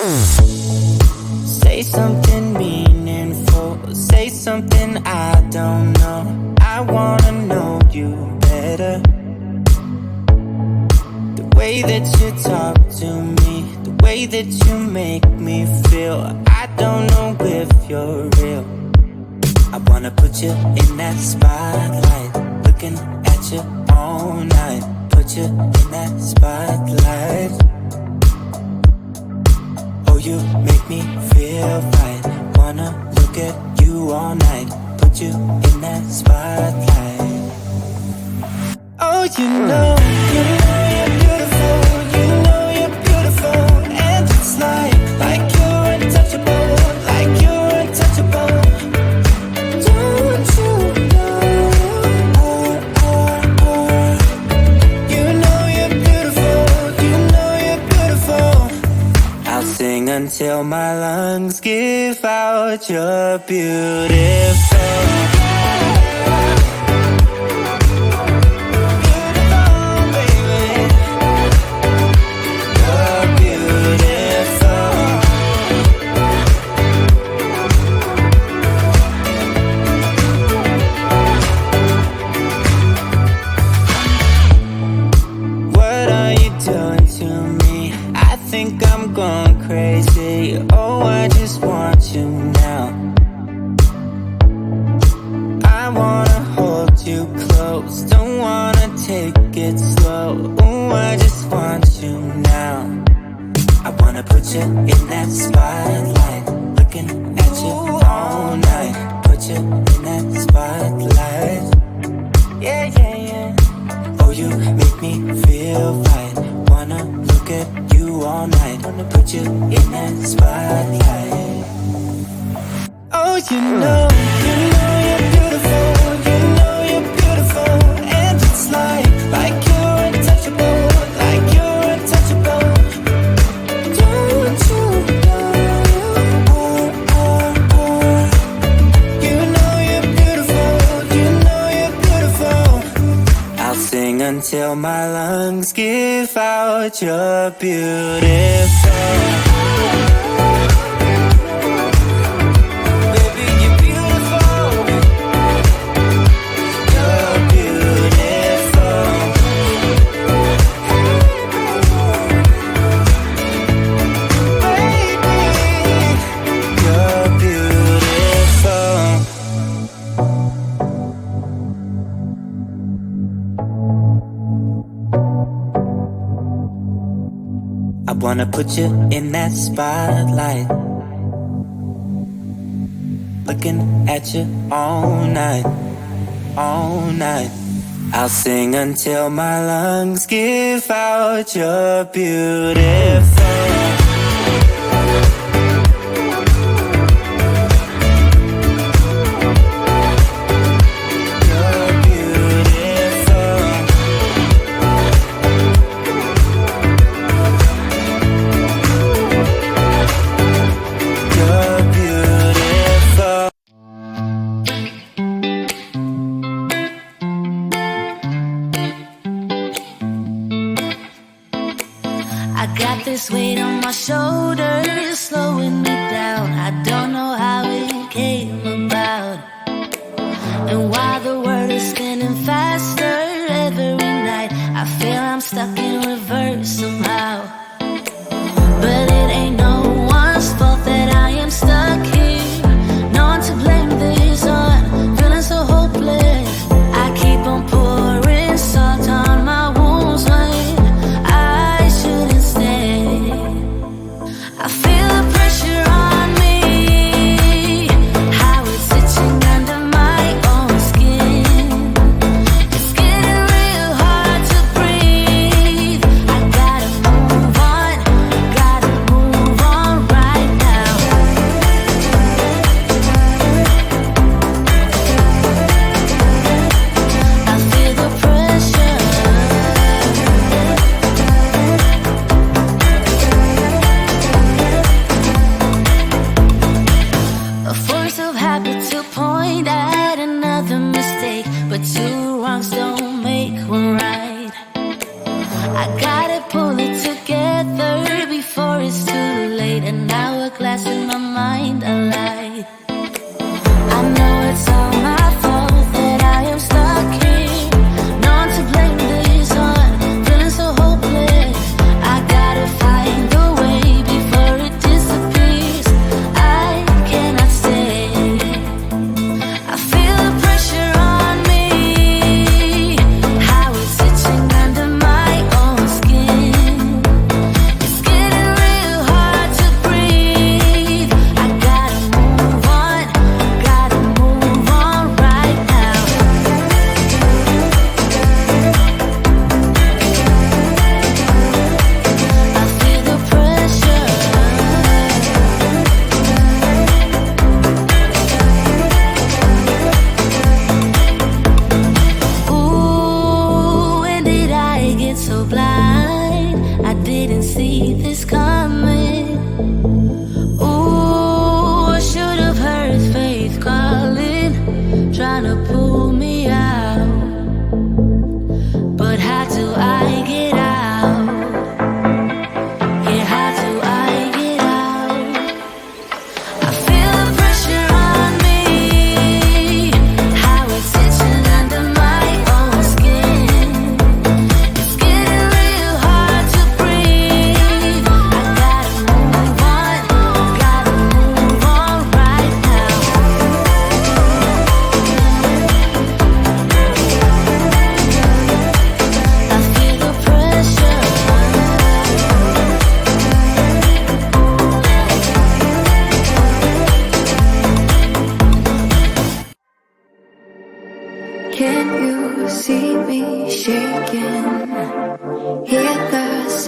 Say something meaningful, say something I don't know. I wanna know you better. The way that you talk to me, the way that you make me feel, I don't know if you're real. I wanna put you in that spotlight, looking at you all night. Put you in that spotlight. Oh, you make me feel right. Wanna look at you all night. Put you in that spotlight. Oh, you know you're beautiful. You know you're beautiful. And it's like you're untouchable. Like you're untouchable. Don't you know? You know you're beautiful. You know you're beautiful. I'll sing until my lungs give out. You're beautiful. Going crazy, oh, I just want you now. I wanna hold you close, don't wanna take it slow. Oh, I just want you now. I wanna put you in that spotlight, looking at you all night. Put you in that spotlight. Yeah, yeah, yeah. Oh, you make me feel right. Wanna look at you all night. Wanna put you in that spotlight. Oh, you know you're beautiful. You know you're beautiful. And it's like you're untouchable. Like you're untouchable. Don't you know? You know you're beautiful. You know you're beautiful. I'll sing until my lungs give out. You're beautiful. Baby, you're beautiful. You're beautiful. Baby, you're beautiful. I wanna put you in that spotlight, looking at you all night, all night. I'll sing until my lungs give out. You're beautiful. This weight on my shoulders slowing me down. I don't know how it came about. And while the world is spinning faster every night, I feel I'm stuck in reverse somehow. But it ain't no one's fault that I am stuck here. No one to blame this on, feeling so hopeless. I keep on pouring salt on my wounds when I shouldn't stay. I feel the pressure on me, how it's itching under my own skin. It's getting real hard to breathe.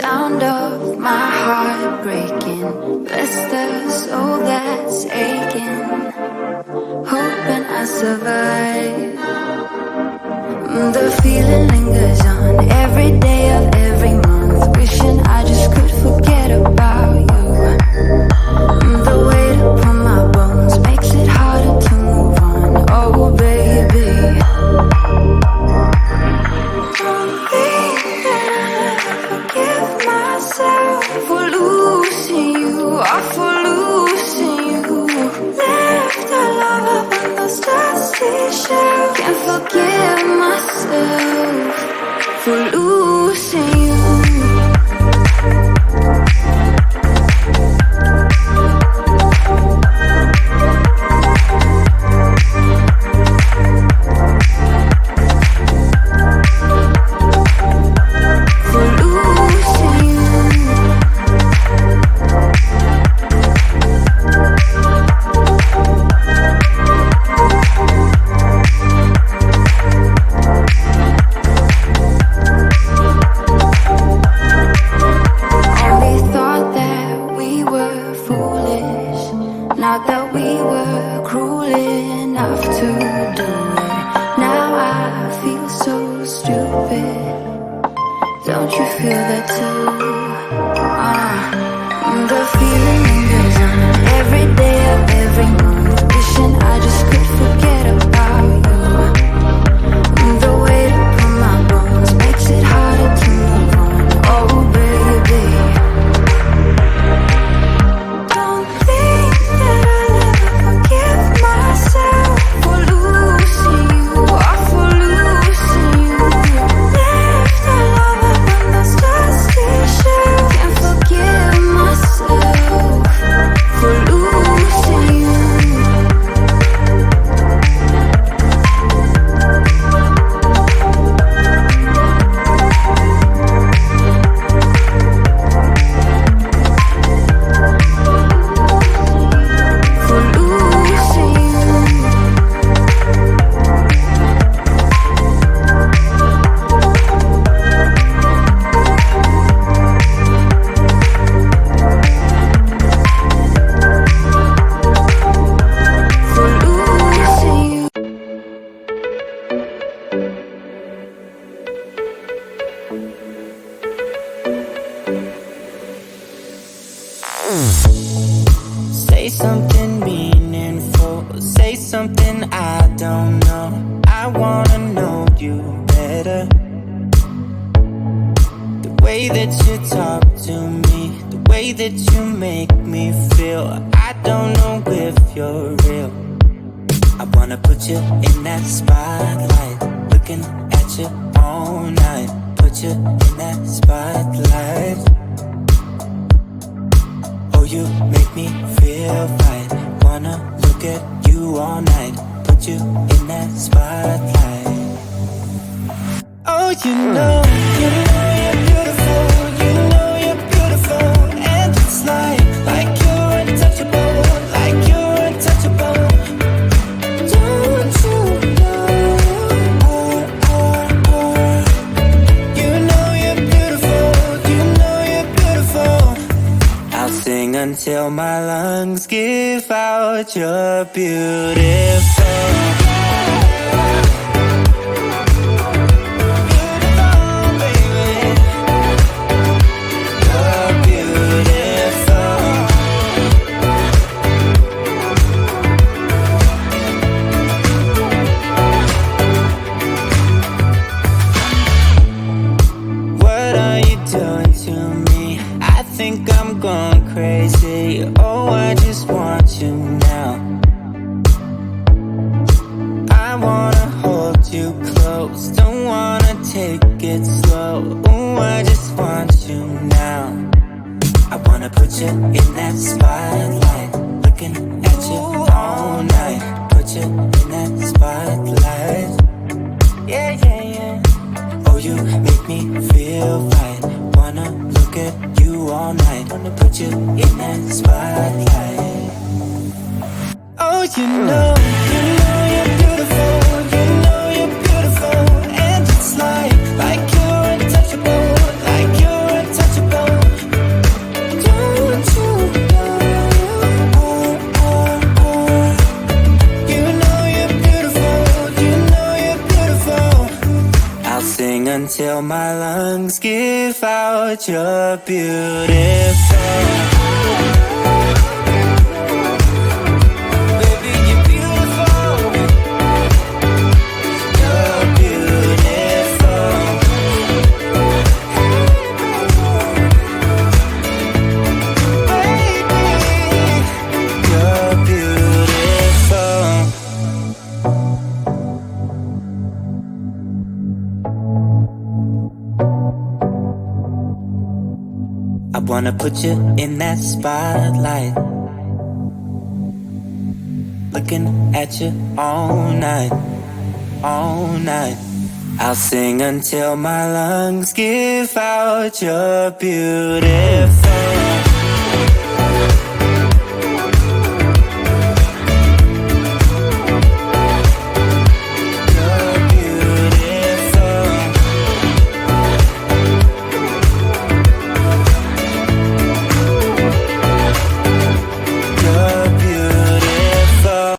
sound of my heart breaking. Bless the soul that's aching, hoping I survive. The feeling lingers on every day of every month, wishing I just could forget about you. The weight upon my bones makes it harder to move on. Oh baby, don't think that I'll ever forgive myself for losing you, or for losing you. Left our love up on those dusty shelves. Can't forgive myself for losing you. Not that we were cruel enough to do it. Now I feel so stupid. Don't you feel that too? The feeling lingers on every day of every month, wishing I just could forget about you. The weight upon my bones makes it harder to move on. Oh baby, don't think that I'll ever forgive myself for losing you, or for losing you. Left our love up on those dusty shelves. Can't forgive myself for losing you. For losing you. For losing you. Say something meaningful, say something I don't know. I wanna know you better. The way that you talk to me, the way that you make me feel, I don't know if you're real. I wanna put you in that spotlight, looking at you all night. Put you in that spotlight. Oh, you make me feel right. Wanna look at you all night. Put you in that spotlight. Oh, you know you're beautiful. You know you're beautiful. And it's like you're untouchable. Like you're untouchable. Don't you know? You know you're beautiful. You know you're beautiful. I'll sing until my lungs give out. You're beautiful. Beautiful, baby. You're beautiful. What are you doing to me? I think I'm going crazy. Oh, I just want you now. I wanna hold you close, don't wanna take it slow. Oh, I just want you now. I wanna put you in that spotlight, looking at you all night. Put you in that spotlight. Yeah, yeah, yeah. Oh, you make me feel right. Wanna look at you all night. Wanna put you in that spotlight. Oh, you know you're beautiful. You know you're beautiful. And it's like you're untouchable. Like you're untouchable. my lungs give out. You're beautiful. Baby, you're beautiful. You're beautiful. Baby, you're beautiful. I wanna put you in that spotlight, looking at you all night, all night. I'll sing until my lungs give out. You're beautiful. You're beautiful. You're beautiful.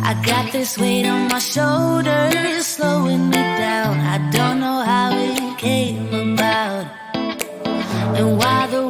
I got this weight on my shoulders, slowing me down. I don't know how it came about, and why the